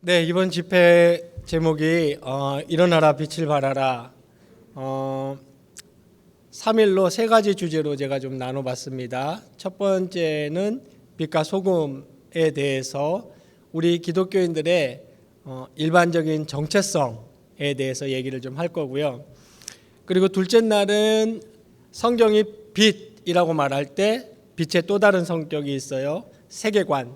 네, 이번 집회 제목이 일어나라 빛을 발하라. 3일로 세 가지 주제로 제가 좀 나눠봤습니다. 첫 번째는 빛과 소금에 대해서 우리 기독교인들의 일반적인 정체성에 대해서 얘기를 좀 할 거고요. 그리고 둘째 날은 성경이 빛이라고 말할 때 빛의 또 다른 성격이 있어요. 세계관,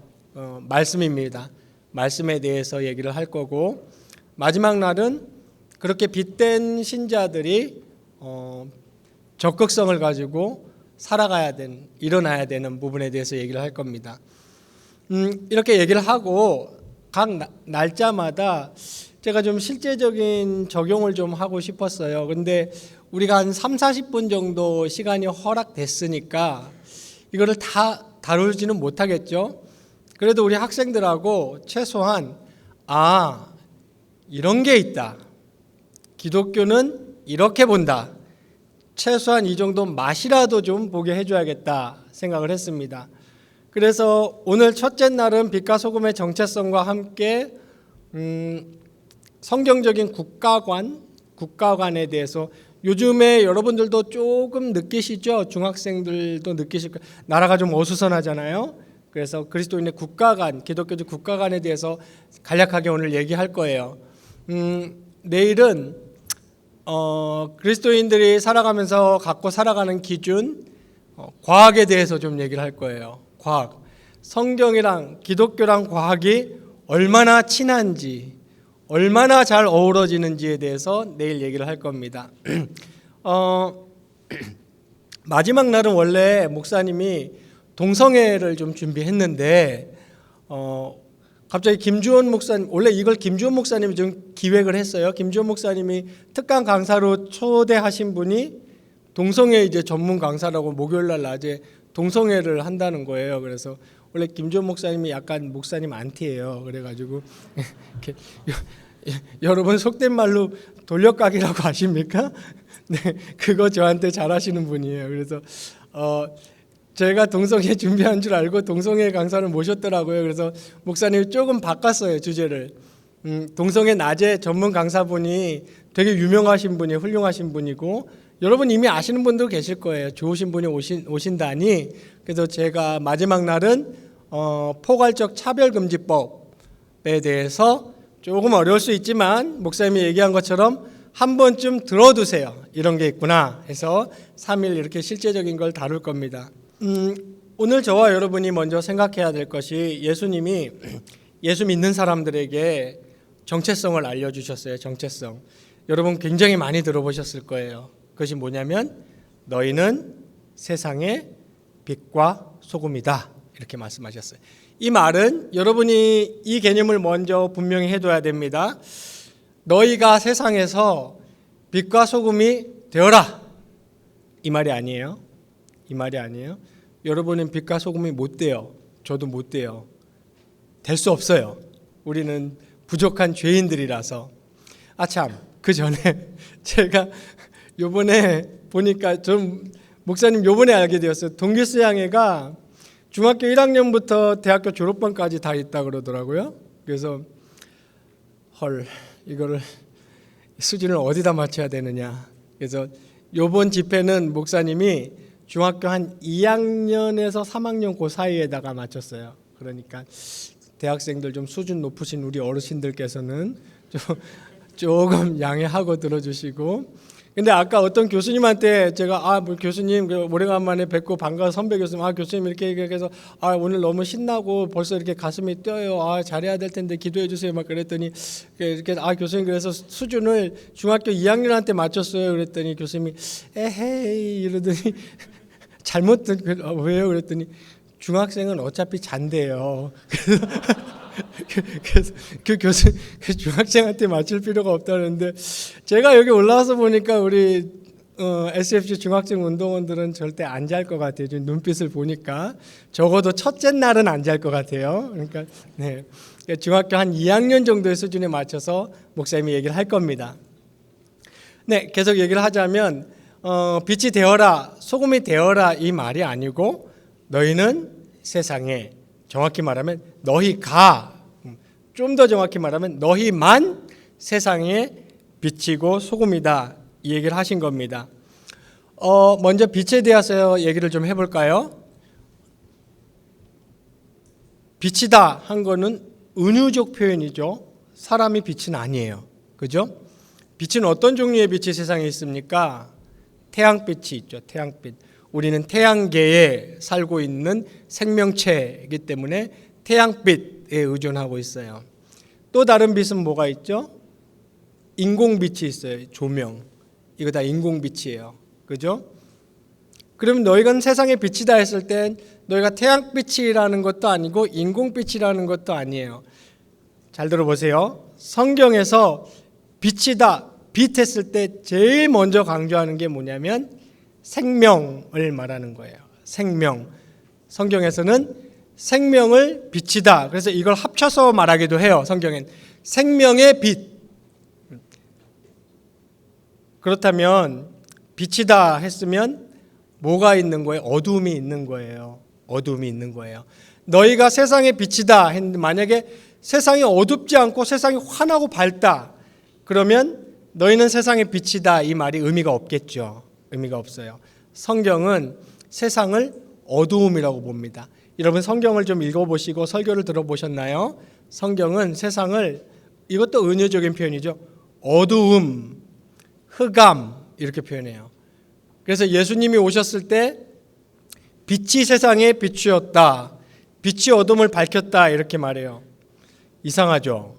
말씀입니다. 말씀에 대해서 얘기를 할 거고, 마지막 날은 그렇게 빛된 신자들이 적극성을 가지고 살아가야 되는, 일어나야 되는 부분에 대해서 얘기를 할 겁니다. 이렇게 얘기를 하고 각 날짜마다 제가 좀 실제적인 적용을 좀 하고 싶었어요. 근데 우리가 한 30-40분 정도 시간이 허락됐으니까 이거를 다 다루지는 못하겠죠. 그래도 우리 학생들하고 최소한 이런 게 있다. 기독교는 이렇게 본다. 최소한 이 정도 맛이라도 좀 보게 해줘야겠다 생각을 했습니다. 그래서 오늘 첫째 날은 빛과 소금의 정체성과 함께 성경적인 국가관에 대해서 요즘에 여러분들도 조금 느끼시죠? 중학생들도 느끼실 거예요. 나라가 좀 어수선하잖아요. 그래서 그리스도인의 국가관, 기독교적 국가관에 대해서 간략하게 오늘 얘기할 거예요. 내일은 그리스도인들이 살아가면서 갖고 살아가는 기준, 과학에 대해서 좀 얘기를 할 거예요. 과학, 성경이랑 기독교랑 과학이 얼마나 친한지, 얼마나 잘 어우러지는지에 대해서 내일 얘기를 할 겁니다. 마지막 날은 원래 목사님이 동성애를 좀 준비했는데 갑자기 김주원 목사님, 원래 이걸 김주원 목사님이 좀 기획을 했어요. 김주원 목사님이 특강 강사로 초대하신 분이 동성애 이제 전문 강사라고 목요일 날 낮에 동성애를 한다는 거예요. 그래서 원래 김주원 목사님이 약간 목사님 안티예요. 그래가지고 이렇게 여러분 속된 말로 돌려까기라고 아십니까? 네, 그거 저한테 잘하시는 분이에요. 그래서 제가 동성애 준비한 줄 알고 동성애 강사를 모셨더라고요. 그래서 목사님이 조금 바꿨어요, 주제를. 동성애 낮에 전문 강사분이 되게 유명하신 분이, 훌륭하신 분이고, 여러분 이미 아시는 분도 계실 거예요. 좋으신 분이 오신다니. 그래서 제가 마지막 날은 포괄적 차별금지법에 대해서 조금 어려울 수 있지만 목사님이 얘기한 것처럼 한 번쯤 들어두세요. 이런 게 있구나 해서 3일 이렇게 실제적인 걸 다룰 겁니다. 오늘 저와 여러분이 먼저 생각해야 될 것이 예수님이 예수 믿는 사람들에게 정체성을 알려주셨어요. 정체성. 여러분 굉장히 많이 들어보셨을 거예요. 그것이 뭐냐면 너희는 세상의 빛과 소금이다. 이렇게 말씀하셨어요. 이 말은 여러분이 이 개념을 먼저 분명히 해둬야 됩니다. 너희가 세상에서 빛과 소금이 되어라. 이 말이 아니에요. 이 말이 아니에요. 여러분은 빛과 소금이 못 돼요. 저도 못 돼요. 될 수 없어요. 우리는 부족한 죄인들이라서. 참, 그 전에 제가 요번에 보니까 좀 목사님 요번에 알게 되었어요. 동기수양회가 중학교 1학년부터 대학교 졸업반까지 다 있다 그러더라고요. 그래서 이거를 수준을 어디다 맞춰야 되느냐. 그래서 요번 집회는 목사님이 중학교 한 2학년에서 3학년 그 사이에다가 맞췄어요. 그러니까 대학생들 좀 수준 높으신 우리 어르신들께서는 조금 양해하고 들어주시고. 근데 아까 어떤 교수님한테 제가 뭐 교수님 오래간만에 뵙고 반가운 선배 교수님 교수님 이렇게 얘기해서 오늘 너무 신나고 벌써 이렇게 가슴이 뛰어요. 잘해야 될 텐데 기도해 주세요. 막 그랬더니 이렇게 교수님 그래서 수준을 중학교 2학년한테 맞췄어요. 그랬더니 교수님이 에헤이 이러더니 잘못 왜요? 그랬더니 중학생은 어차피 잔대요. 그래서 그 교수 중학생한테 맞출 필요가 없다는데 제가 여기 올라와서 보니까 우리 SFC 중학생 운동원들은 절대 안 잘 것 같아요. 지금 눈빛을 보니까 적어도 첫째 날은 안 잘 것 같아요. 그러니까 네, 중학교 한 2학년 정도의 수준에 맞춰서 목사님이 얘기를 할 겁니다. 네, 계속 얘기를 하자면 빛이 되어라, 소금이 되어라 이 말이 아니고 너희는 세상에 정확히 말하면 너희가 좀 더 정확히 말하면 너희만 세상에 빛이고 소금이다 이 얘기를 하신 겁니다. 먼저 빛에 대해서 얘기를 좀 해볼까요? 빛이다 한 거는 은유적 표현이죠. 사람이 빛은 아니에요. 그죠? 빛은 어떤 종류의 빛이 세상에 있습니까? 태양빛이 있죠. 태양빛. 우리는 태양계에 살고 있는 생명체이기 때문에 태양빛에 의존하고 있어요. 또 다른 빛은 뭐가 있죠? 인공빛이 있어요. 조명. 이거 다 인공빛이에요. 그죠? 그럼 너희가 세상의 빛이다 했을 땐 너희가 태양빛이라는 것도 아니고 인공빛이라는 것도 아니에요. 잘 들어보세요. 성경에서 빛이다, 빛 했을 때 제일 먼저 강조하는 게 뭐냐면 생명을 말하는 거예요. 생명. 성경에서는 생명을 빛이다. 그래서 이걸 합쳐서 말하기도 해요. 성경엔 생명의 빛. 그렇다면 빛이다 했으면 뭐가 있는 거예요? 어두움이 있는 거예요. 어두움이 있는 거예요. 너희가 세상의 빛이다 했는데 만약에 세상이 어둡지 않고 세상이 환하고 밝다. 그러면 너희는 세상의 빛이다 이 말이 의미가 없겠죠. 의미가 없어요. 성경은 세상을 어두움이라고 봅니다. 여러분 성경을 좀 읽어보시고 설교를 들어보셨나요? 성경은 세상을 이것도 은유적인 표현이죠. 어두움, 흑암 이렇게 표현해요. 그래서 예수님이 오셨을 때 빛이 세상에 비추었다. 빛이 어둠을 밝혔다 이렇게 말해요. 이상하죠?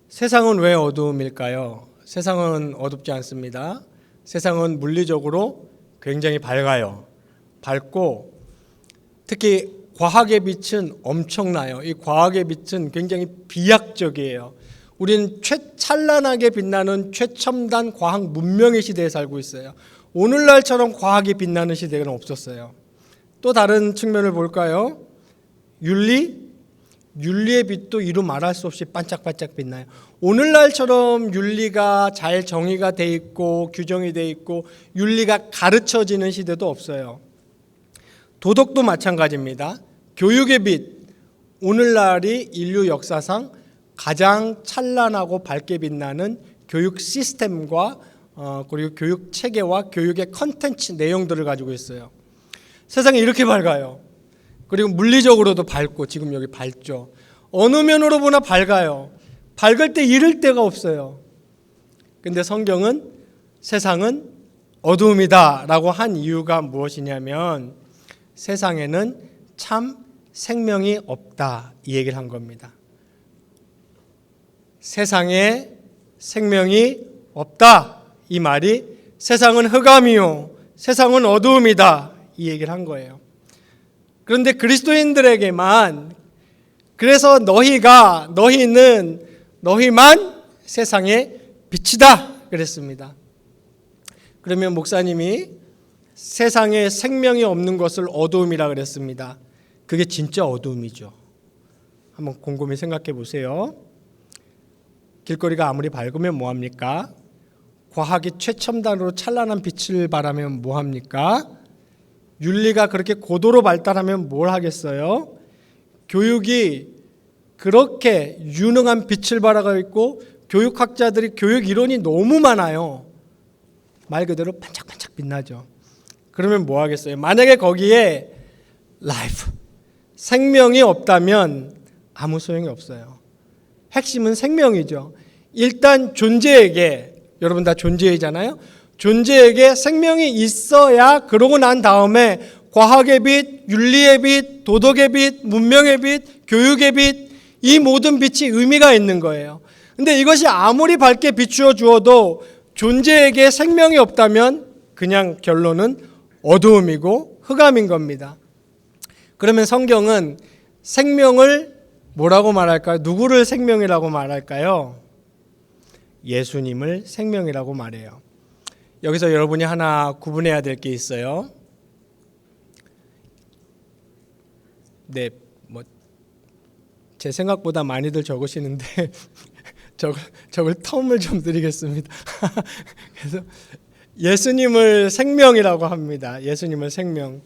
세상은 왜 어두움일까요? 세상은 어둡지 않습니다. 세상은 물리적으로 굉장히 밝아요. 밝고 특히 과학의 빛은 엄청나요. 이 과학의 빛은 굉장히 비약적이에요. 우리는 최찬란하게 빛나는 최첨단 과학 문명의 시대에 살고 있어요. 오늘날처럼 과학이 빛나는 시대는 없었어요. 또 다른 측면을 볼까요? 윤리의 빛도 이루 말할 수 없이 반짝반짝 빛나요. 오늘날처럼 윤리가 잘 정의가 돼 있고 규정이 돼 있고 윤리가 가르쳐지는 시대도 없어요. 도덕도 마찬가지입니다. 교육의 빛, 오늘날이 인류 역사상 가장 찬란하고 밝게 빛나는 교육 시스템과 그리고 교육 체계와 교육의 컨텐츠 내용들을 가지고 있어요. 세상이 이렇게 밝아요. 그리고 물리적으로도 밝고 지금 여기 밝죠. 어느 면으로 보나 밝아요. 밝을 때 잃을 데가 없어요. 근데 성경은 세상은 어두움이다라고 한 이유가 무엇이냐면 세상에는 참 생명이 없다 이 얘기를 한 겁니다. 세상에 생명이 없다 이 말이 세상은 흑암이요 세상은 어두움이다 이 얘기를 한 거예요. 그런데 그리스도인들에게만 그래서 너희만 세상의 빛이다 그랬습니다. 그러면 목사님이 세상에 생명이 없는 것을 어두움이라 그랬습니다. 그게 진짜 어두움이죠. 한번 곰곰이 생각해 보세요. 길거리가 아무리 밝으면 뭐합니까? 과학이 최첨단으로 찬란한 빛을 발하면 뭐합니까? 윤리가 그렇게 고도로 발달하면 뭘 하겠어요? 교육이 그렇게 유능한 빛을 발하고 있고 교육학자들이 교육 이론이 너무 많아요. 말 그대로 반짝반짝 빛나죠. 그러면 뭐 하겠어요? 만약에 거기에 라이프, 생명이 없다면 아무 소용이 없어요. 핵심은 생명이죠. 일단 존재에게, 여러분 다 존재이잖아요. 존재에게 생명이 있어야 그러고 난 다음에 과학의 빛, 윤리의 빛, 도덕의 빛, 문명의 빛, 교육의 빛, 이 모든 빛이 의미가 있는 거예요. 근데 이것이 아무리 밝게 비추어 주어도 존재에게 생명이 없다면 그냥 결론은 어두움이고 흑암인 겁니다. 그러면 성경은 생명을 뭐라고 말할까요? 누구를 생명이라고 말할까요? 예수님을 생명이라고 말해요. 여기서 여러분이 하나 구분해야 될 게 있어요. 네, 제 생각보다 많이들 적으시는데 적을 텀을 좀 드리겠습니다. 그래서 예수님을 생명이라고 합니다. 예수님을 생명.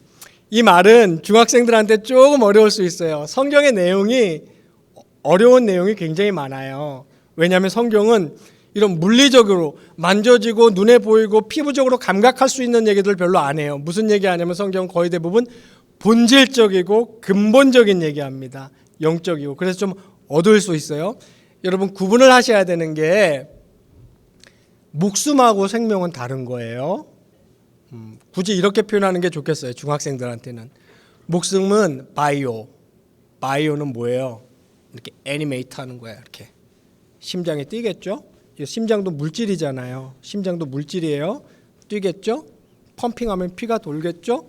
이 말은 중학생들한테 조금 어려울 수 있어요. 성경의 내용이 어려운 내용이 굉장히 많아요. 왜냐하면 성경은 이런 물리적으로 만져지고 눈에 보이고 피부적으로 감각할 수 있는 얘기들 별로 안 해요. 무슨 얘기하냐면 성경은 거의 대부분 본질적이고 근본적인 얘기합니다. 영적이고. 그래서 좀 어두울 수 있어요. 여러분 구분을 하셔야 되는 게 목숨하고 생명은 다른 거예요. 굳이 이렇게 표현하는 게 좋겠어요. 중학생들한테는. 목숨은 바이오는 뭐예요? 이렇게 애니메이트 하는 거야. 이렇게 심장이 뛰겠죠? 심장도 물질이잖아요. 심장도 물질이에요. 뛰겠죠? 펌핑하면 피가 돌겠죠?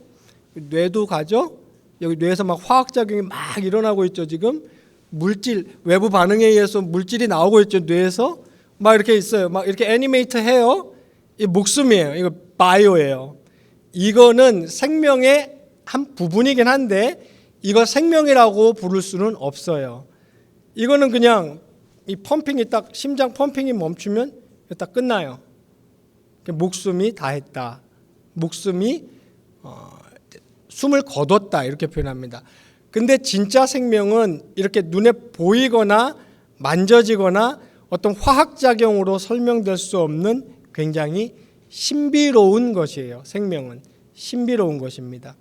뇌도 가죠? 여기 뇌에서 막 화학작용이 막 일어나고 있죠. 지금 물질 외부 반응에 의해서 물질이 나오고 있죠. 뇌에서 막 이렇게 있어요. 막 이렇게 애니메이트 해요. 이 목숨이에요. 이거 바이오예요. 이거는 생명의 한 부분이긴 한데 이거 생명이라고 부를 수는 없어요. 이거는 그냥 이 펌핑이 딱 심장 펌핑이 멈추면 딱 끝나요. 목숨이 다했다. 목숨이 숨을 거뒀다 이렇게 표현합니다. 근데 진짜 생명은 이렇게 눈에 보이거나 만져지거나 어떤 화학작용으로 설명될 수 없는 굉장히 신비로운 것이에요. 생명은 신비로운 것입니다.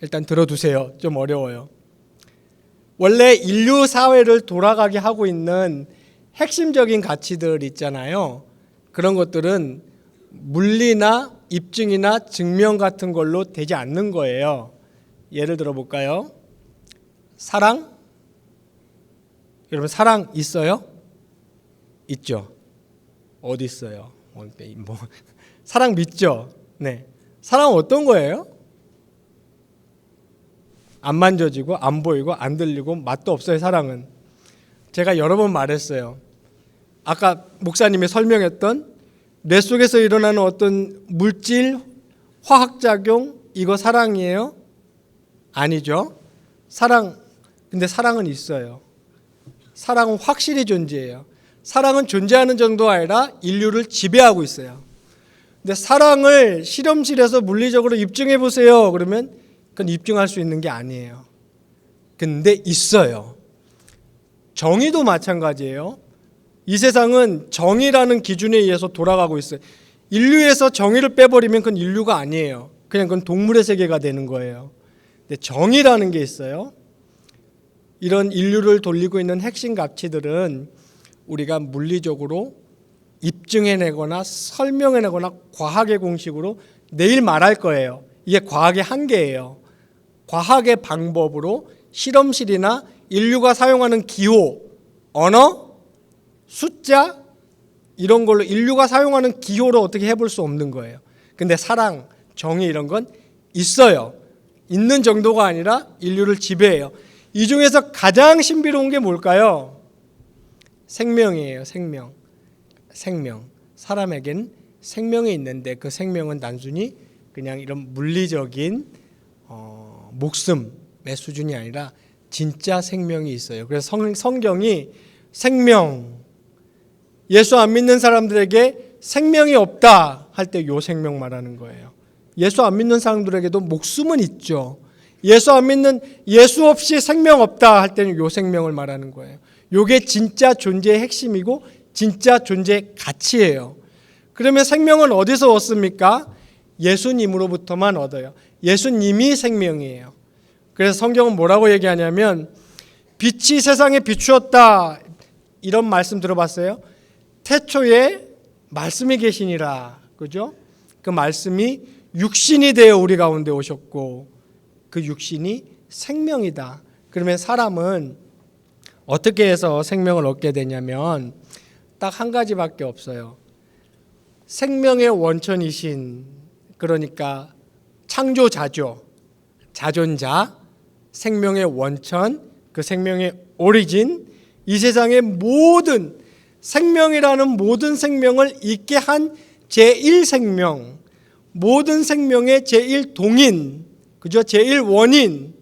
일단 들어두세요. 좀 어려워요. 원래 인류 사회를 돌아가게 하고 있는 핵심적인 가치들 있잖아요. 그런 것들은 물리나 입증이나 증명 같은 걸로 되지 않는 거예요. 예를 들어 볼까요? 사랑? 여러분 사랑 있어요? 있죠. 어디 있어요? 사랑 믿죠? 네. 사랑은 어떤 거예요? 안 만져지고 안 보이고 안 들리고 맛도 없어요. 사랑은. 제가 여러 번 말했어요. 아까 목사님이 설명했던 뇌 속에서 일어나는 어떤 물질, 화학작용 이거 사랑이에요? 아니죠. 근데 사랑은 있어요. 사랑은 확실히 존재해요. 사랑은 존재하는 정도가 아니라 인류를 지배하고 있어요. 근데 사랑을 실험실에서 물리적으로 입증해 보세요. 그러면 그건 입증할 수 있는 게 아니에요. 근데 있어요. 정의도 마찬가지예요. 이 세상은 정의라는 기준에 의해서 돌아가고 있어요. 인류에서 정의를 빼버리면 그건 인류가 아니에요. 그냥 그건 동물의 세계가 되는 거예요. 근데 정의라는 게 있어요. 이런 인류를 돌리고 있는 핵심 가치들은 우리가 물리적으로 입증해내거나 설명해내거나 과학의 공식으로 내일 말할 거예요. 이게 과학의 한계예요. 과학의 방법으로 실험실이나 인류가 사용하는 기호, 언어, 숫자 이런 걸로 인류가 사용하는 기호로 어떻게 해볼 수 없는 거예요. 근데 사랑, 정의 이런 건 있어요. 있는 정도가 아니라 인류를 지배해요. 이 중에서 가장 신비로운 게 뭘까요? 생명이에요. 생명. 사람에겐 생명이 있는데 그 생명은 단순히 그냥 이런 물리적인 목숨의 수준이 아니라 진짜 생명이 있어요. 그래서 성경이 생명, 예수 안 믿는 사람들에게 생명이 없다 할 때 요 생명 말하는 거예요. 예수 안 믿는 사람들에게도 목숨은 있죠. 예수 없이 생명 없다 할 때는 요 생명을 말하는 거예요. 요게 진짜 존재의 핵심이고 진짜 존재의 가치예요. 그러면 생명은 어디서 얻습니까? 예수님으로부터만 얻어요. 예수님이 생명이에요. 그래서 성경은 뭐라고 얘기하냐면 빛이 세상에 비추었다 이런 말씀 들어봤어요? 태초에 말씀이 계시니라. 그죠? 그 말씀이 육신이 되어 우리 가운데 오셨고 그 육신이 생명이다. 그러면 사람은 어떻게 해서 생명을 얻게 되냐면 딱 한 가지밖에 없어요. 생명의 원천이신 그러니까 창조자죠. 자존자, 생명의 원천, 그 생명의 오리진, 이 세상의 모든 생명이라는 모든 생명을 있게 한 제1생명, 모든 생명의 제1동인, 그죠? 제1원인,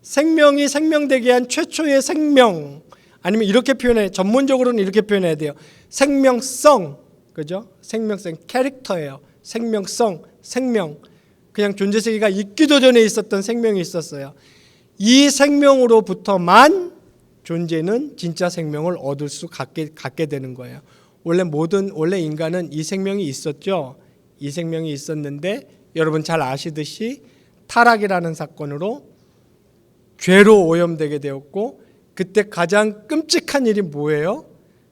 생명이 생명되게 한 최초의 생명, 아니면 이렇게 표현해, 전문적으로는 이렇게 표현해야 돼요. 생명성, 그죠? 생명성, 캐릭터예요. 생명성, 생명. 그냥 존재 세계가 있기도 전에 있었던 생명이 있었어요. 이 생명으로부터만 존재는 진짜 생명을 얻을 수 갖게 되는 거예요. 원래 인간은 이 생명이 있었죠. 이 생명이 있었는데 여러분 잘 아시듯이 타락이라는 사건으로 죄로 오염되게 되었고, 그때 가장 끔찍한 일이 뭐예요?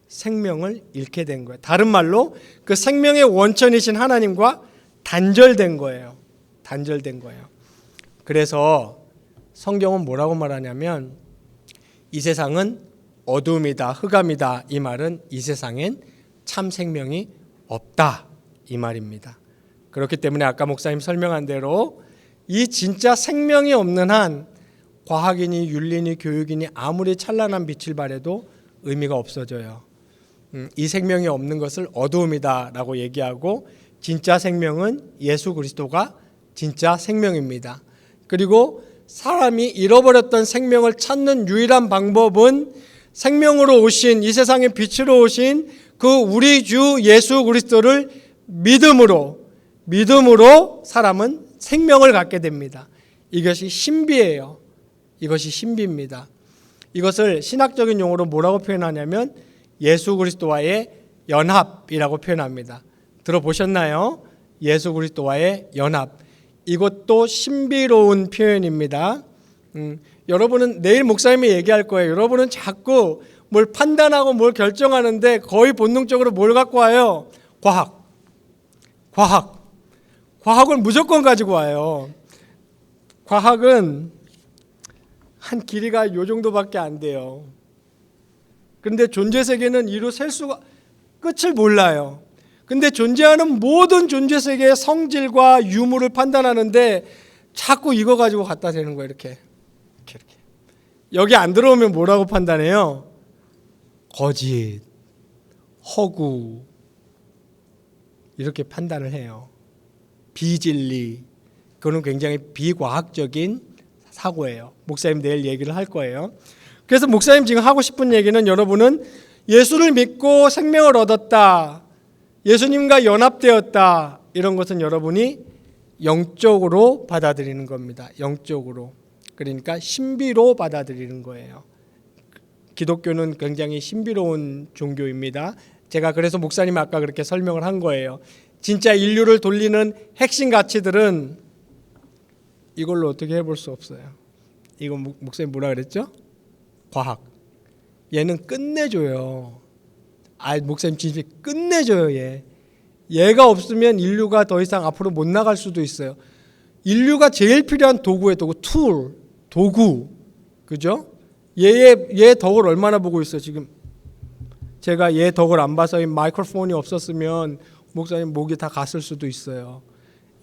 생명을 잃게 된 거예요. 다른 말로 그 생명의 원천이신 하나님과 단절된 거예요. 단절된 거예요. 그래서 성경은 뭐라고 말하냐면 이 세상은 어둠이다, 흑암이다. 이 말은 이 세상엔 참 생명이 없다, 이 말입니다. 그렇기 때문에 아까 목사님 설명한 대로 이 진짜 생명이 없는 한 과학이니 윤리니 교육이니 아무리 찬란한 빛을 발해도 의미가 없어져요. 이 생명이 없는 것을 어두움이다 라고 얘기하고, 진짜 생명은 예수 그리스도가 진짜 생명입니다. 그리고 사람이 잃어버렸던 생명을 찾는 유일한 방법은 생명으로 오신, 이 세상의 빛으로 오신 그 우리 주 예수 그리스도를 믿음으로 사람은 생명을 갖게 됩니다. 이것이 신비예요. 이것이 신비입니다. 이것을 신학적인 용어로 뭐라고 표현하냐면 예수 그리스도와의 연합이라고 표현합니다. 들어보셨나요? 예수 그리스도와의 연합. 이것도 신비로운 표현입니다. 여러분은 내일 목사님이 얘기할 거예요. 여러분은 자꾸 뭘 판단하고 뭘 결정하는데 거의 본능적으로 뭘 갖고 와요? 과학을 무조건 가지고 와요. 과학은 한 길이가 요 정도밖에 안 돼요. 그런데 존재 세계는 이루 셀 수가 끝을 몰라요. 근데 존재하는 모든 존재 세계의 성질과 유무를 판단하는데 자꾸 이거 가지고 갖다 대는 거예요. 이렇게. 여기 안 들어오면 뭐라고 판단해요? 거짓, 허구, 이렇게 판단을 해요. 비진리, 그거는 굉장히 비과학적인 사고예요. 목사님 내일 얘기를 할 거예요. 그래서 목사님 지금 하고 싶은 얘기는, 여러분은 예수를 믿고 생명을 얻었다, 예수님과 연합되었다, 이런 것은 여러분이 영적으로 받아들이는 겁니다. 영적으로. 그러니까 신비로 받아들이는 거예요. 기독교는 굉장히 신비로운 종교입니다. 제가 그래서 목사님 아까 그렇게 설명을 한 거예요. 진짜 인류를 돌리는 핵심 가치들은 이걸로 어떻게 해볼 수 없어요. 이거 목사님 뭐라 그랬죠? 과학. 얘는 끝내줘요. 목사님 진짜 끝내줘요. 얘가 없으면 인류가 더 이상 앞으로 못 나갈 수도 있어요. 인류가 제일 필요한 도구예요. 도구. 그죠? 얘의 덕을 얼마나 보고 있어요. 지금 제가 얘 덕을 안 봐서 이 마이크로폰이 없었으면 목사님 목이 다 갔을 수도 있어요.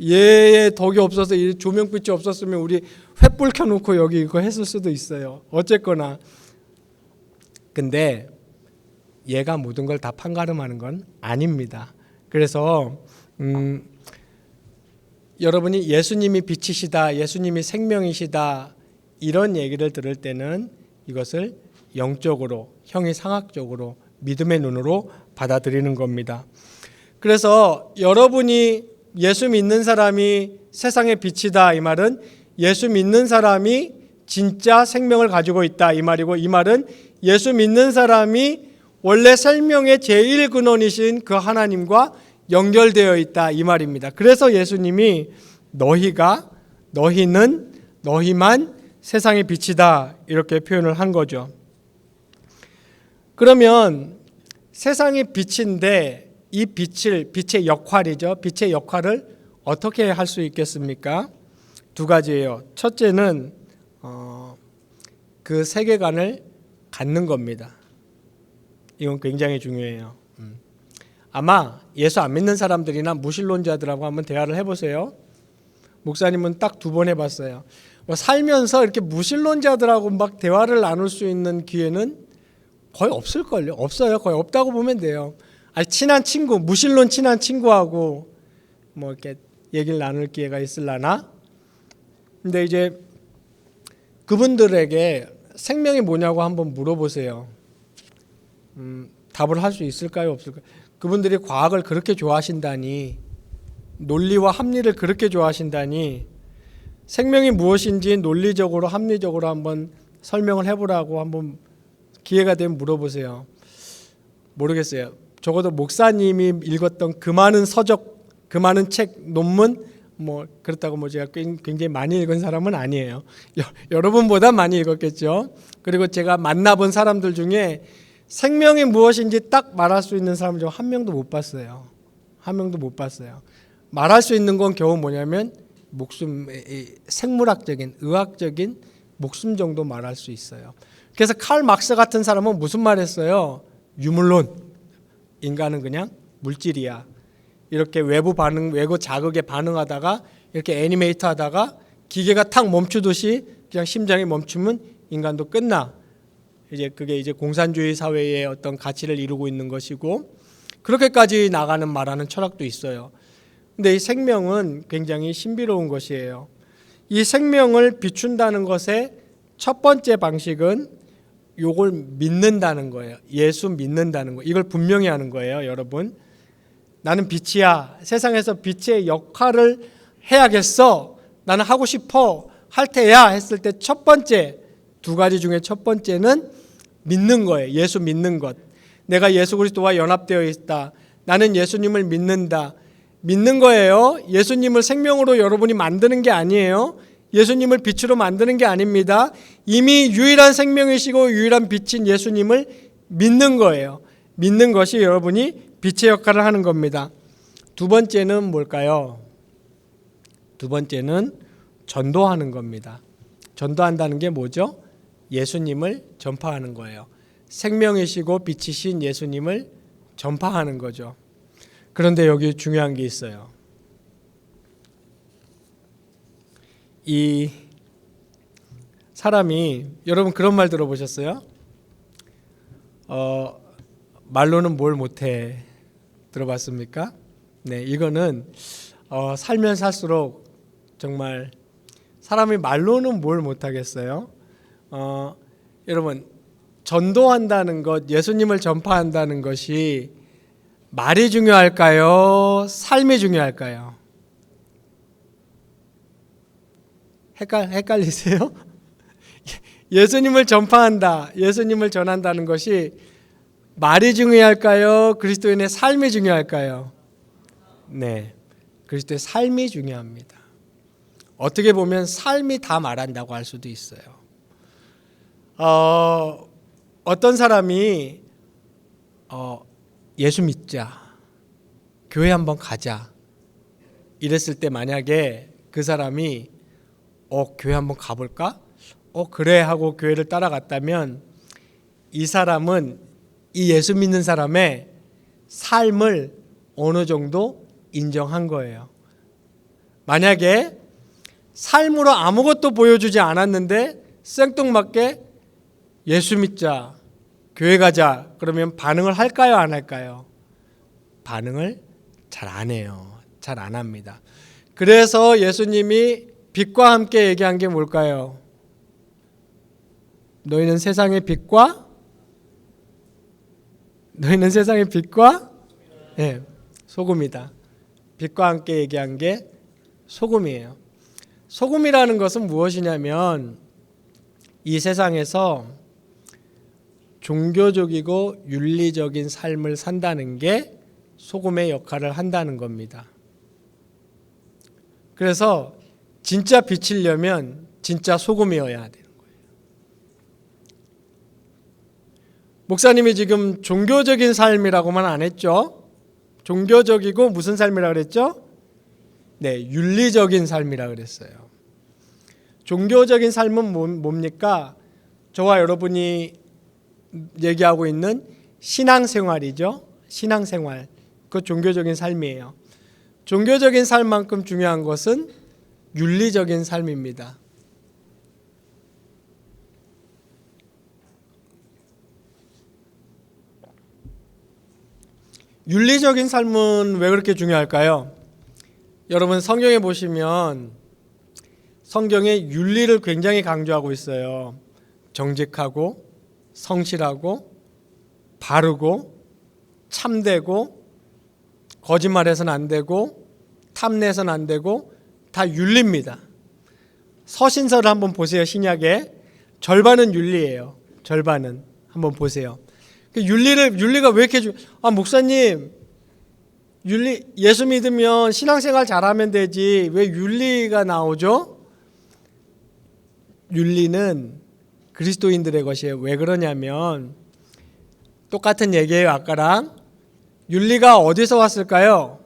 얘의 덕이 없어서 이 조명빛이 없었으면 우리 횃불 켜놓고 여기 이거 했을 수도 있어요. 어쨌거나. 근데 얘가 모든 걸 다 판가름하는 건 아닙니다. 그래서 여러분이 예수님이 빛이시다, 예수님이 생명이시다, 이런 얘기를 들을 때는 이것을 영적으로, 형이상학적으로, 믿음의 눈으로 받아들이는 겁니다. 그래서 여러분이 예수 믿는 사람이 세상의 빛이다, 이 말은 예수 믿는 사람이 진짜 생명을 가지고 있다, 이 말이고, 이 말은 예수 믿는 사람이 원래 생명의 제일 근원이신 그 하나님과 연결되어 있다, 이 말입니다. 그래서 예수님이 너희만 세상의 빛이다, 이렇게 표현을 한 거죠. 그러면 세상의 빛인데 이 빛의 역할이죠. 빛의 역할을 어떻게 할 수 있겠습니까? 두 가지예요. 첫째는 그 세계관을 갖는 겁니다. 이건 굉장히 중요해요. 아마 예수 안 믿는 사람들이나 무신론자들하고 한번 대화를 해보세요. 목사님은 딱 2번 해봤어요. 살면서 이렇게 무신론자들하고 막 대화를 나눌 수 있는 기회는 거의 없을걸요. 없어요. 거의 없다고 보면 돼요. 친한 친구, 무신론 친한 친구하고 뭐 이렇게 얘기를 나눌 기회가 있을라나? 근데 이제 그분들에게 생명이 뭐냐고 한번 물어보세요. 답을 할 수 있을까요? 없을까요? 그분들이 과학을 그렇게 좋아하신다니, 논리와 합리를 그렇게 좋아하신다니, 생명이 무엇인지 논리적으로 합리적으로 한번 설명을 해보라고 한번 기회가 되면 물어보세요. 모르겠어요. 적어도 목사님이 읽었던 그 많은 서적, 그 많은 책, 논문, 뭐 그렇다고 뭐 제가 굉장히 많이 읽은 사람은 아니에요. 여러분보다 많이 읽었겠죠. 그리고 제가 만나본 사람들 중에 생명이 무엇인지 딱 말할 수 있는 사람 중 한 명도 못 봤어요. 한 명도 못 봤어요. 말할 수 있는 건 겨우 뭐냐면 목숨, 생물학적인, 의학적인 목숨 정도 말할 수 있어요. 그래서 칼 막스 같은 사람은 무슨 말 했어요? 유물론. 인간은 그냥 물질이야. 이렇게 외부 반응, 외부 자극에 반응하다가 이렇게 애니메이터 하다가 기계가 탁 멈추듯이 그냥 심장이 멈추면 인간도 끝나. 이제 그게 이제 공산주의 사회의 어떤 가치를 이루고 있는 것이고 그렇게까지 나가는 말하는 철학도 있어요. 근데 이 생명은 굉장히 신비로운 것이에요. 이 생명을 비춘다는 것의 첫 번째 방식은 요걸 믿는다는 거예요. 예수 믿는다는 거. 이걸 분명히 하는 거예요, 여러분. 나는 빛이야. 세상에서 빛의 역할을 해야겠어. 나는 하고 싶어. 할 테야 했을 때 첫 번째, 두 가지 중에 첫 번째는 믿는 거예요. 예수 믿는 것. 내가 예수 그리스도와 연합되어 있다. 나는 예수님을 믿는다. 믿는 거예요. 예수님을 생명으로 여러분이 만드는 게 아니에요. 예수님을 빛으로 만드는 게 아닙니다. 이미 유일한 생명이시고 유일한 빛인 예수님을 믿는 거예요. 믿는 것이 여러분이 빛의 역할을 하는 겁니다. 두 번째는 뭘까요? 두 번째는 전도하는 겁니다. 전도한다는 게 뭐죠? 예수님을 전파하는 거예요. 생명이시고 빛이신 예수님을 전파하는 거죠. 그런데 여기 중요한 게 있어요. 이 사람이 여러분 그런 말 들어보셨어요? 말로는 뭘 못해 들어봤습니까? 네, 이거는 살면 살수록 정말 사람이 말로는 뭘 못하겠어요? 여러분 전도한다는 것, 예수님을 전파한다는 것이 말이 중요할까요? 삶이 중요할까요? 헷갈리세요? 예수님을 전파한다, 예수님을 전한다는 것이 말이 중요할까요? 그리스도인의 삶이 중요할까요? 네, 그리스도의 삶이 중요합니다. 어떻게 보면 삶이 다 말한다고 할 수도 있어요. 어떤 사람이 예수 믿자, 교회 한번 가자 이랬을 때 만약에 그 사람이 교회 한번 가볼까? 그래 하고 교회를 따라갔다면 이 사람은 이 예수 믿는 사람의 삶을 어느 정도 인정한 거예요. 만약에 삶으로 아무것도 보여주지 않았는데 생뚱맞게 예수 믿자, 교회 가자 그러면 반응을 할까요, 안 할까요? 반응을 잘 안 해요. 잘 안 합니다. 그래서 예수님이 빛과 함께 얘기한 게 뭘까요? 너희는 세상의 빛과 네, 소금이다. 빛과 함께 얘기한 게 소금이에요. 소금이라는 것은 무엇이냐면 이 세상에서 종교적이고 윤리적인 삶을 산다는 게 소금의 역할을 한다는 겁니다. 그래서 진짜 비치려면 진짜 소금이어야 되는 거예요. 목사님이 지금 종교적인 삶이라고만 안 했죠? 종교적이고 무슨 삶이라고 그랬죠? 네, 윤리적인 삶이라 그랬어요. 종교적인 삶은 뭡니까? 저와 여러분이 얘기하고 있는 신앙생활이죠. 신앙생활. 그 종교적인 삶이에요. 종교적인 삶만큼 중요한 것은 윤리적인 삶입니다. 윤리적인 삶은 왜 그렇게 중요할까요? 여러분 성경에 보시면 성경에 윤리를 굉장히 강조하고 있어요. 정직하고 성실하고 바르고 참되고 거짓말해서는 안 되고 탐내서는 안 되고 다 윤리입니다. 서신서를 한번 보세요. 신약에 절반은 윤리예요. 절반은. 한번 보세요. 윤리가 왜 이렇게 목사님, 예수 믿으면 신앙생활 잘하면 되지 왜 윤리가 나오죠? 윤리는 그리스도인들의 것이에요. 왜 그러냐면 똑같은 얘기예요. 아까랑. 윤리가 어디서 왔을까요?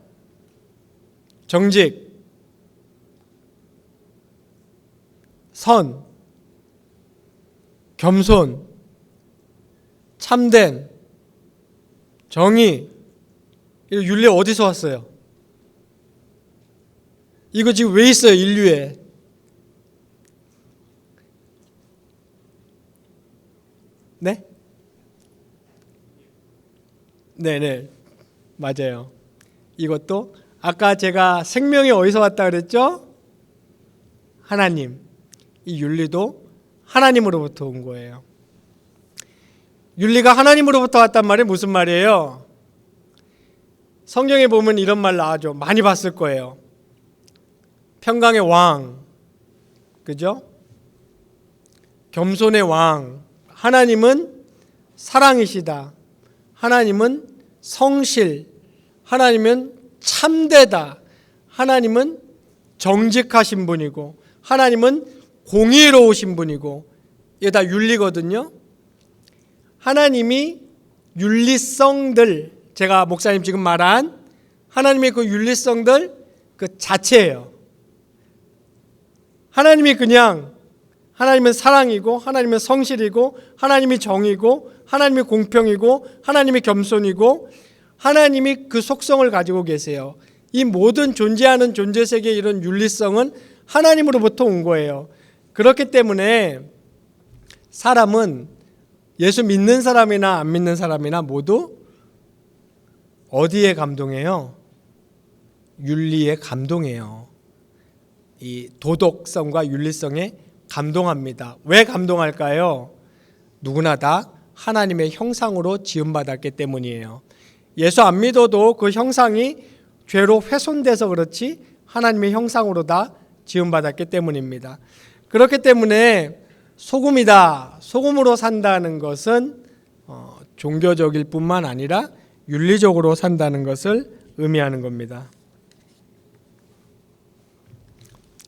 정직, 선, 겸손, 참된, 정의. 이 윤리 어디서 왔어요? 이거 지금 왜 있어요? 인류에. 네? 네네, 맞아요. 이것도 아까 제가 생명이 어디서 왔다 그랬죠? 하나님. 이 윤리도 하나님으로부터 온 거예요. 윤리가 하나님으로부터 왔단 말이 무슨 말이에요? 성경에 보면 이런 말 나오죠. 많이 봤을 거예요. 평강의 왕, 그죠? 겸손의 왕. 하나님은 사랑이시다. 하나님은 성실. 하나님은 참되다. 하나님은 정직하신 분이고, 하나님은 공의로우신 분이고, 이게 다 윤리거든요. 하나님이 윤리성들, 제가 목사님 지금 말한 하나님의 그 윤리성들 그 자체예요. 하나님이 그냥, 하나님은 사랑이고, 하나님은 성실이고, 하나님이 정이고, 하나님이 공평이고, 하나님이 겸손이고, 하나님이 그 속성을 가지고 계세요. 이 모든 존재하는 존재 세계의 이런 윤리성은 하나님으로부터 온 거예요. 그렇기 때문에 사람은 예수 믿는 사람이나 안 믿는 사람이나 모두 어디에 감동해요? 윤리에 감동해요. 이 도덕성과 윤리성에 감동합니다. 왜 감동할까요? 누구나 다 하나님의 형상으로 지음받았기 때문이에요. 예수 안 믿어도 그 형상이 죄로 훼손돼서 그렇지 하나님의 형상으로 다 지음받았기 때문입니다. 그렇기 때문에 소금이다, 소금으로 산다는 것은 종교적일 뿐만 아니라 윤리적으로 산다는 것을 의미하는 겁니다.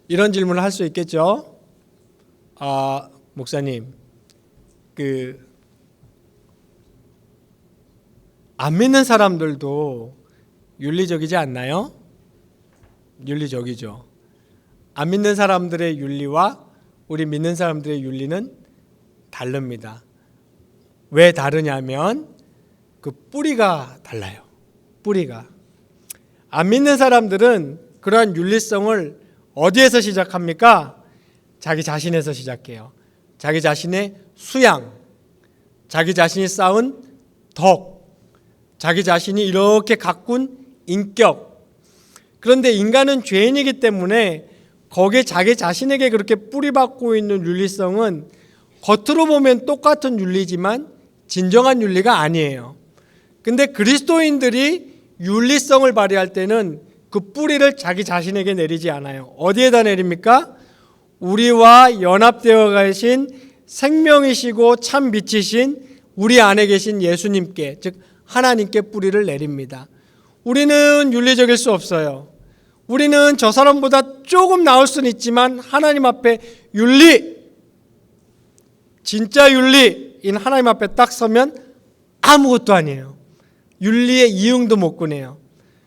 이런 질문을 할 수 있겠죠. 목사님, 안 믿는 사람들도 윤리적이지 않나요? 윤리적이죠. 안 믿는 사람들의 윤리와 우리 믿는 사람들의 윤리는 다릅니다. 왜 다르냐면 그 뿌리가 달라요. 뿌리가. 안 믿는 사람들은 그러한 윤리성을 어디에서 시작합니까? 자기 자신에서 시작해요. 자기 자신의 수양, 자기 자신이 쌓은 덕, 자기 자신이 이렇게 가꾼 인격. 그런데 인간은 죄인이기 때문에 거기에 자기 자신에게 그렇게 뿌리박고 있는 윤리성은 겉으로 보면 똑같은 윤리지만 진정한 윤리가 아니에요. 근데 그리스도인들이 윤리성을 발휘할 때는 그 뿌리를 자기 자신에게 내리지 않아요. 어디에다 내립니까? 우리와 연합되어 계신 생명이시고 참 빛이신 우리 안에 계신 예수님께, 즉 하나님께 뿌리를 내립니다. 우리는 윤리적일 수 없어요. 우리는 저 사람보다 조금 나을 수는 있지만 하나님 앞에 윤리, 진짜 윤리인 하나님 앞에 딱 서면 아무것도 아니에요. 윤리의 이응도 못 구네요.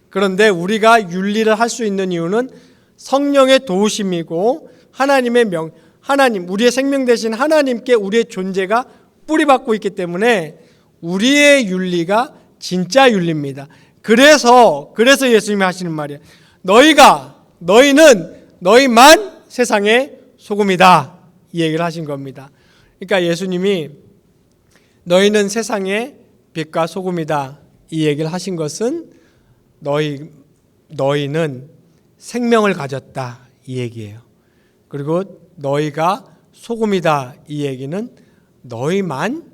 그런데 우리가 윤리를 할 수 있는 이유는 성령의 도우심이고 하나님, 우리의 생명 되신 하나님께 우리의 존재가 뿌리박고 있기 때문에 우리의 윤리가 진짜 윤리입니다. 그래서 예수님이 하시는 말이에요. 너희만 세상의 소금이다. 이 얘기를 하신 겁니다. 그러니까 예수님이 너희는 세상의 빛과 소금이다. 이 얘기를 하신 것은 너희는 생명을 가졌다. 이 얘기예요. 그리고 너희가 소금이다. 이 얘기는 너희만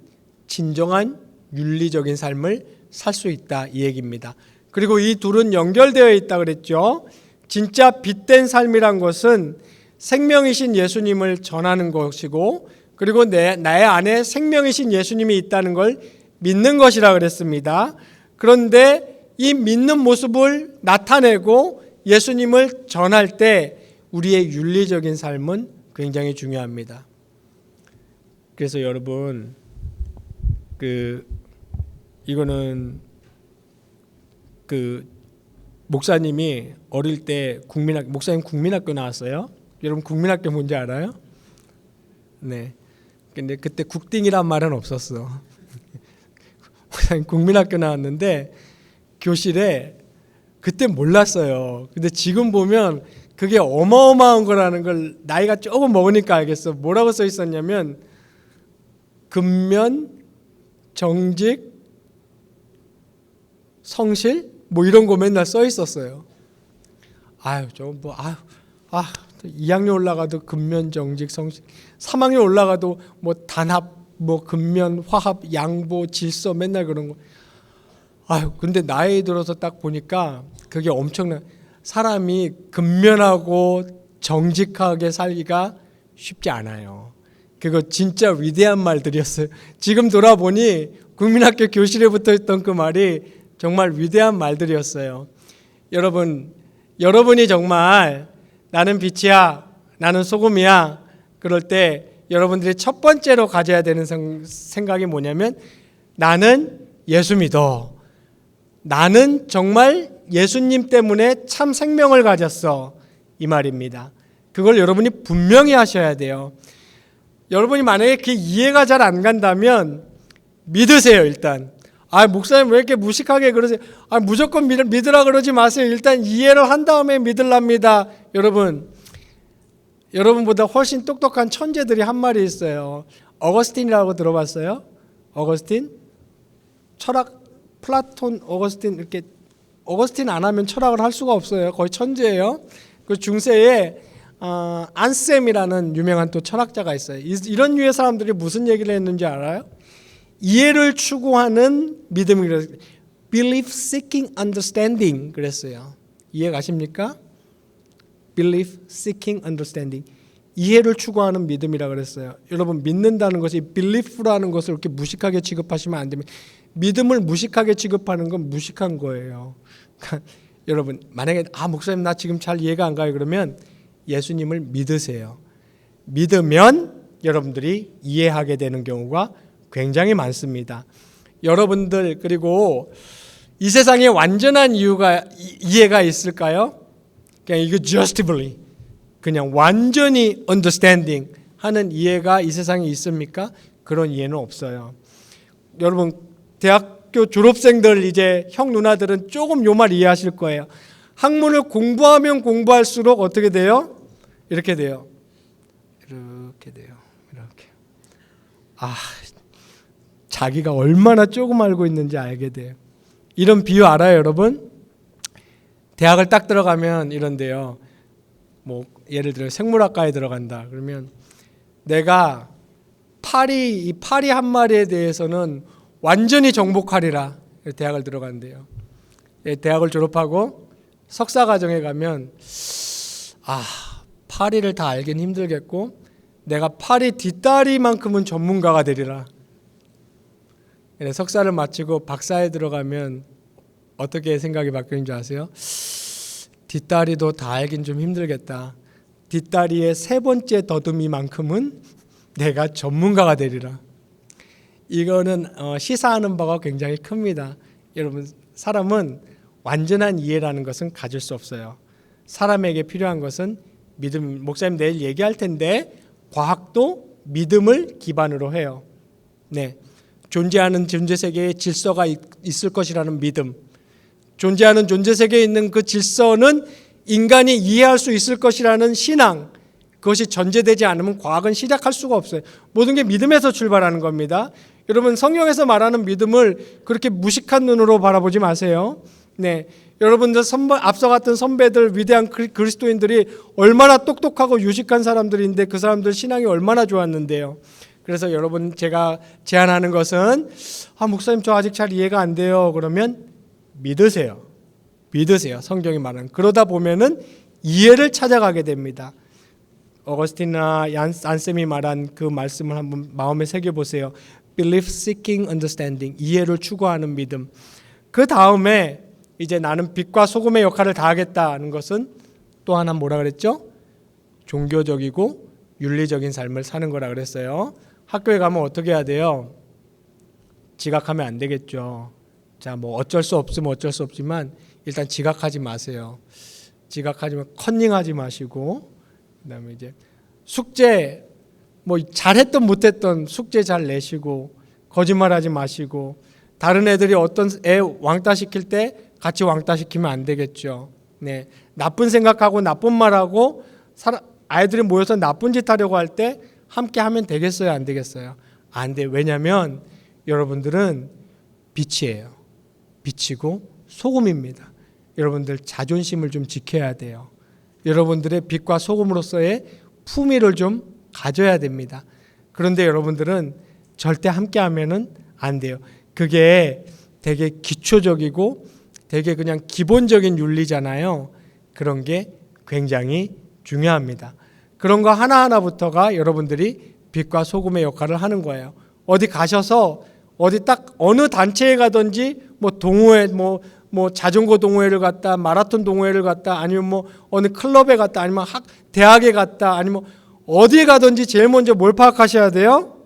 진정한 윤리적인 삶을 살 수 있다. 이 얘기입니다. 그리고 이 둘은 연결되어 있다 그랬죠. 진짜 빛된 삶이란 것은 생명이신 예수님을 전하는 것이고 그리고 나의 안에 생명이신 예수님이 있다는 걸 믿는 것이라 그랬습니다. 그런데 이 믿는 모습을 나타내고 예수님을 전할 때 우리의 윤리적인 삶은 굉장히 중요합니다. 그래서 여러분, 이거는 목사님이 어릴 때 목사님 국민학교 나왔어요. 여러분 국민학교 뭔지 알아요? 네. 근데 그때 국딩이란 말은 없었어. 목사님 국민학교 나왔는데 교실에 그때 몰랐어요. 근데 지금 보면 그게 어마어마한 거라는 걸 나이가 조금 먹으니까 알겠어. 뭐라고 써 있었냐면 근면, 정직, 성실 뭐 이런 거 맨날 써 있었어요. 2학년 올라가도 근면, 정직, 성실, 3학년 올라가도 뭐 단합, 뭐 근면, 화합, 양보, 질서 맨날 그런 거. 근데 나이 들어서 딱 보니까 그게 엄청난, 사람이 근면하고 정직하게 살기가 쉽지 않아요. 그거 진짜 위대한 말들이었어요. 지금 돌아보니 국민학교 교실에 붙어있던 그 말이 정말 위대한 말들이었어요. 여러분이 정말 나는 빛이야, 나는 소금이야, 그럴 때 여러분들이 첫 번째로 가져야 되는 생각이 뭐냐면 나는 예수 믿어. 나는 정말 예수님 때문에 참 생명을 가졌어. 이 말입니다. 그걸 여러분이 분명히 하셔야 돼요. 여러분이 만약에 그게 이해가 잘 안 간다면 믿으세요. 일단 목사님 왜 이렇게 무식하게 그러세요? 무조건 믿으라 그러지 마세요. 일단 이해를 한 다음에 믿으랍니다. 여러분보다 훨씬 똑똑한 천재들이 한 마리 있어요. 어거스틴이라고 들어봤어요? 어거스틴? 철학, 플라톤, 어거스틴, 이렇게 어거스틴 안 하면 철학을 할 수가 없어요. 거의 천재예요. 그 중세에 안셈이라는 유명한 또 철학자가 있어요. 이런 류의 사람들이 무슨 얘기를 했는지 알아요? 이해를 추구하는 믿음이래요. Belief seeking understanding 그랬어요. 이해 가십니까? Belief seeking understanding. 이해를 추구하는 믿음이라 그랬어요. 여러분 믿는다는 것이 belief라는 것을 이렇게 무식하게 취급하시면 안 됩니다. 믿음을 무식하게 취급하는 건 무식한 거예요. 그러니까 여러분 만약에 목사님 나 지금 잘 이해가 안 가요 그러면 예수님을 믿으세요. 믿으면 여러분들이 이해하게 되는 경우가 굉장히 많습니다. 여러분들 그리고 이 세상에 완전한 이해가 있을까요? 그냥 이거 justifully 그냥 완전히 understanding 하는 이해가 이 세상에 있습니까? 그런 이해는 없어요. 여러분 대학교 졸업생들 이제 형 누나들은 조금 요 말 이해하실 거예요. 학문을 공부하면 공부할수록 어떻게 돼요? 이렇게 돼요. 이렇게 돼요. 이렇게. 자기가 얼마나 조금 알고 있는지 알게 돼요. 이런 비유 알아요, 여러분? 대학을 딱 들어가면 이런데요. 뭐 예를 들어 생물학과에 들어간다. 그러면 내가 파리 한 마리에 대해서는 완전히 정복하리라. 대학을 들어간대요. 대학을 졸업하고 석사 과정에 가면 파리를 다 알긴 힘들겠고 내가 파리 뒷다리만큼은 전문가가 되리라. 석사를 마치고 박사에 들어가면 어떻게 생각이 바뀌는 줄 아세요? 뒷다리도 다 알긴 좀 힘들겠다. 뒷다리의 세 번째 더듬이만큼은 내가 전문가가 되리라. 이거는 시사하는 바가 굉장히 큽니다. 여러분 사람은 완전한 이해라는 것은 가질 수 없어요. 사람에게 필요한 것은 믿음. 목사님 내일 얘기할 텐데 과학도 믿음을 기반으로 해요. 네, 존재하는 존재세계에 질서가 있을 것이라는 믿음. 존재하는 존재세계에 있는 그 질서는 인간이 이해할 수 있을 것이라는 신앙. 그것이 전제되지 않으면 과학은 시작할 수가 없어요. 모든 게 믿음에서 출발하는 겁니다. 여러분 성경에서 말하는 믿음을 그렇게 무식한 눈으로 바라보지 마세요. 네, 여러분들 앞서 갔던 선배들 위대한 그리스도인들이 얼마나 똑똑하고 유식한 사람들인데 그 사람들 신앙이 얼마나 좋았는데요. 그래서 여러분 제가 제안하는 것은 목사님 저 아직 잘 이해가 안 돼요. 그러면 믿으세요. 성경이 말하는. 그러다 보면은 이해를 찾아가게 됩니다. 어거스틴이나 안쌤이 말한 그 말씀을 한번 마음에 새겨보세요. Belief seeking understanding, 이해를 추구하는 믿음. 그 다음에 이제 나는 빛과 소금의 역할을 다하겠다는 것은 또 하나 뭐라 그랬죠? 종교적이고 윤리적인 삶을 사는 거라 그랬어요. 학교에 가면 어떻게 해야 돼요? 지각하면 안 되겠죠. 자, 뭐 어쩔 수 없으면 어쩔 수 없지만 일단 지각하지 마세요. 지각하지만 컨닝하지 마시고, 그다음에 이제 숙제 뭐 잘했던 못했던 숙제 잘 내시고, 거짓말하지 마시고, 다른 애들이 어떤 애 왕따 시킬 때 같이 왕따 시키면 안 되겠죠. 네, 나쁜 생각하고 나쁜 말하고 아이들이 모여서 나쁜 짓 하려고 할 때 함께 하면 되겠어요, 안 되겠어요? 안 돼. 왜냐하면 여러분들은 빛이에요. 빛이고 소금입니다. 여러분들 자존심을 좀 지켜야 돼요. 여러분들의 빛과 소금으로서의 품위를 좀 가져야 됩니다. 그런데 여러분들은 절대 함께 하면은 안 돼요. 그게 되게 기초적이고 되게 그냥 기본적인 윤리잖아요. 그런 게 굉장히 중요합니다. 그런 거 하나하나부터가 여러분들이 빛과 소금의 역할을 하는 거예요. 어디 가셔서 어디 딱 어느 단체에 가든지 뭐 동호회 뭐 자전거 동호회를 갔다, 마라톤 동호회를 갔다, 아니면 뭐 어느 클럽에 갔다, 아니면 대학에 갔다, 아니면 어디에 가든지 제일 먼저 뭘 파악하셔야 돼요?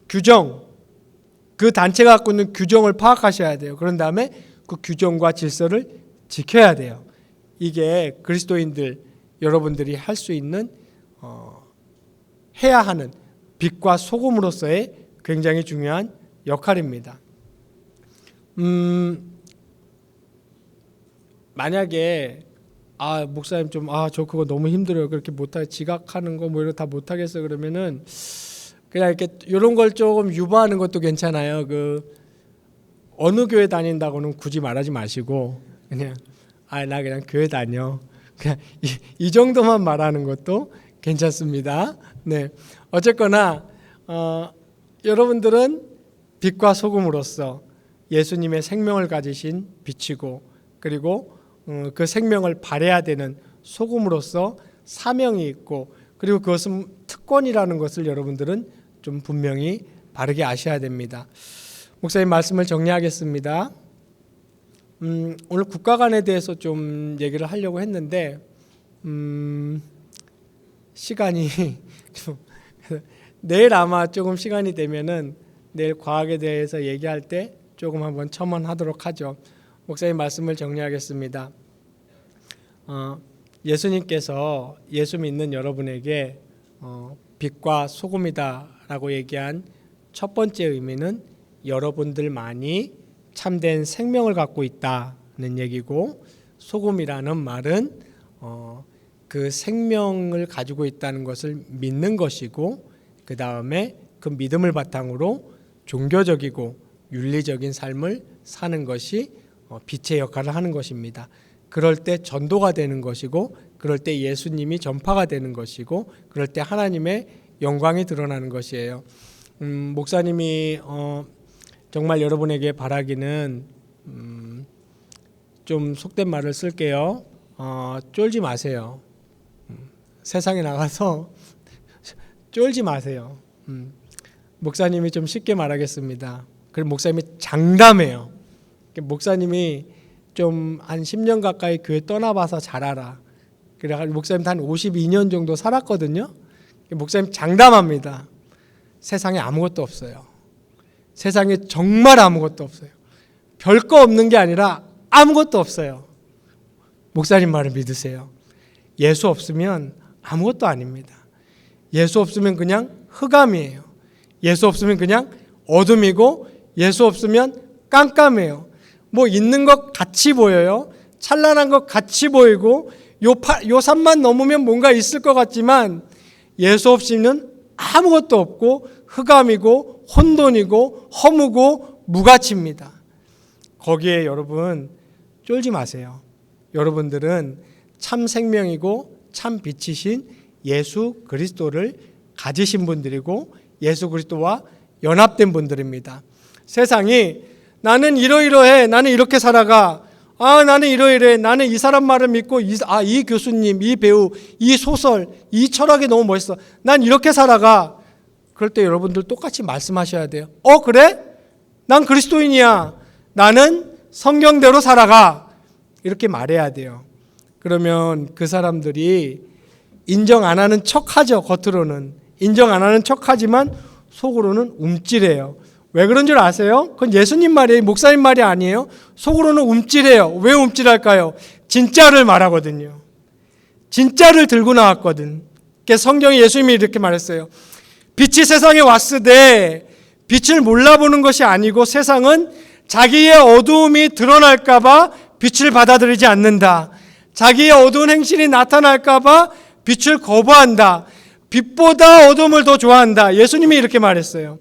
규정. 그 단체가 갖고 있는 규정을 파악하셔야 돼요. 그런 다음에 그 규정과 질서를 지켜야 돼요. 이게 그리스도인들 여러분들이 할 수 있는 해야 하는 빛과 소금으로서의 굉장히 중요한 역할입니다. 만약에 목사님 좀 저 그거 너무 힘들어요. 그렇게 못하 지각하는 거 뭐 이런 다 못하겠어 그러면은 그냥 이렇게 이런 걸 조금 유보하는 것도 괜찮아요. 그 어느 교회 다닌다고는 굳이 말하지 마시고 그냥 나 그냥 교회 다녀. 그냥 이 정도만 말하는 것도 괜찮습니다. 네, 어쨌거나 여러분들은 빛과 소금으로서 예수님의 생명을 가지신 빛이고, 그리고 그 생명을 발해야 되는 소금으로서 사명이 있고, 그리고 그것은 특권이라는 것을 여러분들은 좀 분명히 바르게 아셔야 됩니다. 목사님 말씀을 정리하겠습니다. 오늘 국가관에 대해서 좀 얘기를 하려고 했는데 시간이 좀 내일 아마 조금 시간이 되면은 내일 과학에 대해서 얘기할 때 조금 한번 첨언하도록 하죠. 목사님 말씀을 정리하겠습니다. 예수님께서 예수 믿는 여러분에게 빛과 소금이다라고 얘기한 첫 번째 의미는 여러분들만이 참된 생명을 갖고 있다는 얘기고, 소금이라는 말은 그 생명을 가지고 있다는 것을 믿는 것이고, 그 다음에 그 믿음을 바탕으로 종교적이고 윤리적인 삶을 사는 것이 빛의 역할을 하는 것입니다. 그럴 때 전도가 되는 것이고, 그럴 때 예수님이 전파가 되는 것이고, 그럴 때 하나님의 영광이 드러나는 것이에요. 목사님이 정말 여러분에게 바라기는 좀 속된 말을 쓸게요. 쫄지 마세요. 세상에 나가서 쫄지 마세요. 목사님이 좀 쉽게 말하겠습니다. 그리고 목사님이 장담해요. 목사님이 좀 한 10년 가까이 교회 떠나봐서 잘 알아. 그래가지고 목사님 한 52년 정도 살았거든요. 목사님 장담합니다. 세상에 아무것도 없어요. 세상에 정말 아무것도 없어요. 별거 없는 게 아니라 아무것도 없어요. 목사님 말을 믿으세요. 예수 없으면 아무것도 아닙니다. 예수 없으면 그냥 흑암이에요. 예수 없으면 그냥 어둠이고, 예수 없으면 깜깜해요. 뭐 있는 것 같이 보여요. 찬란한 것 같이 보이고, 요 산만 넘으면 뭔가 있을 것 같지만 예수 없이는 아무것도 없고 흑암이고 혼돈이고 허무고 무가치입니다. 거기에 여러분 쫄지 마세요. 여러분들은 참 생명이고 참 빛이신 예수 그리스도를 가지신 분들이고, 예수 그리스도와 연합된 분들입니다. 세상이 나는 이러이러해, 나는 이렇게 살아가, 나는 이러이래. 나는 이 사람 말을 믿고 이 교수님, 이 배우, 이 소설, 이 철학이 너무 멋있어. 난 이렇게 살아가. 그럴 때 여러분들 똑같이 말씀하셔야 돼요. 그래? 난 그리스도인이야. 나는 성경대로 살아가. 이렇게 말해야 돼요. 그러면 그 사람들이 인정 안 하는 척하죠. 겉으로는 인정 안 하는 척하지만 속으로는 움찔해요. 왜 그런 줄 아세요? 그건 예수님 말이에요. 목사님 말이 아니에요. 속으로는 움찔해요. 왜 움찔할까요? 진짜를 말하거든요. 진짜를 들고 나왔거든. 성경에 예수님이 이렇게 말했어요. 빛이 세상에 왔으되 빛을 몰라보는 것이 아니고 세상은 자기의 어두움이 드러날까 봐 빛을 받아들이지 않는다. 자기의 어두운 행실이 나타날까 봐 빛을 거부한다. 빛보다 어둠을 더 좋아한다. 예수님이 이렇게 말했어요.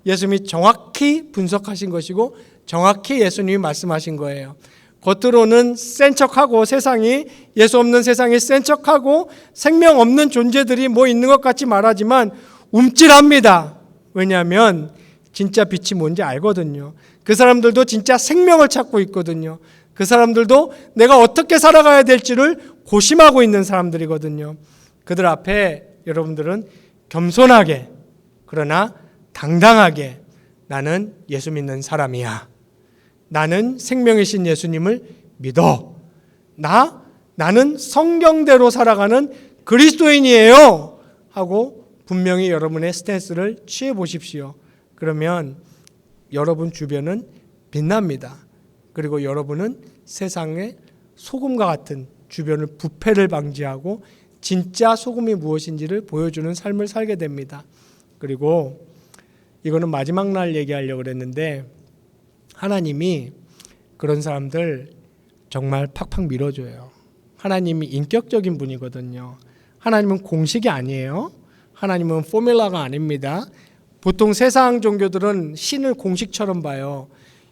예수님이 정확히 분석하신 것이고 정확히 예수님이 말씀하신 거예요. 겉으로는 센 척하고 세상이 예수 없는 세상이 센 척하고 생명 없는 존재들이 뭐 있는 것 같이 말하지만 움찔합니다. 왜냐하면 진짜 빛이 뭔지 알거든요. 그 사람들도 진짜 생명을 찾고 있거든요. 그 사람들도 내가 어떻게 살아가야 될지를 고심하고 있는 사람들이거든요. 그들 앞에 여러분들은 겸손하게 그러나 당당하게 나는 예수 믿는 사람이야. 나는 생명이신 예수님을 믿어. 나는 성경대로 살아가는 그리스도인이에요. 하고 분명히 여러분의 스탠스를 취해 보십시오. 그러면 여러분 주변은 빛납니다. 그리고 여러분은 세상의 소금과 같은 주변을 부패를 방지하고 진짜 소금이 무엇인지를 보여주는 삶을 살게 됩니다. 그리고 이거는 마지막 날 얘기하려고 그랬는데 하나님이 그런 사람들 정말 팍팍 밀어줘요. 하나님이 인격적인 분이거든요. 하나님은 공식이 아니에요. 하나님은 포뮬라가 아닙니다. 보통 세상 종교들은 신을 공식처럼 봐요.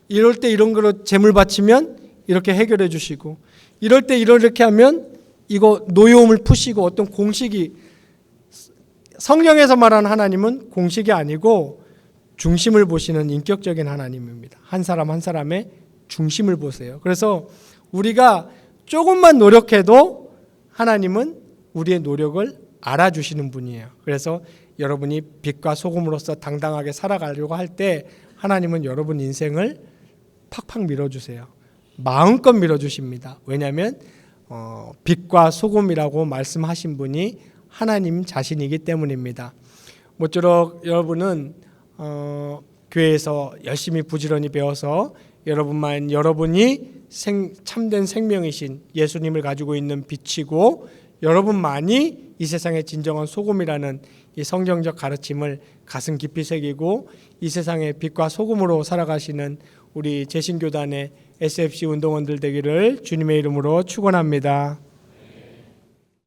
이럴 때 이런 거로 재물 바치면 이렇게 해결해 주시고 이럴 때 이렇게 하면 이거 노여움을 푸시고 어떤 공식이 성경에서 말하는 하나님은 공식이 아니고 중심을 보시는 인격적인 하나님입니다. 한 사람 한 사람의 중심을 보세요. 그래서 우리가 조금만 노력해도 하나님은 우리의 노력을 알아주시는 분이에요. 그래서 여러분이 빛과 소금으로서 당당하게 살아가려고 할 때 하나님은 여러분 인생을 팍팍 밀어주세요. 마음껏 밀어주십니다. 왜냐하면 빛과 소금이라고 말씀하신 분이 하나님 자신이기 때문입니다. 모쪼록 여러분은 교회에서 열심히 부지런히 배워서 여러분이 참된 생명이신 예수님을 가지고 있는 빛이고 여러분만이 이 세상의 진정한 소금이라는 이 성경적 가르침을 가슴 깊이 새기고 이 세상의 빛과 소금으로 살아가시는 우리 재신교단의 SFC 운동원들 되기를 주님의 이름으로 축원합니다.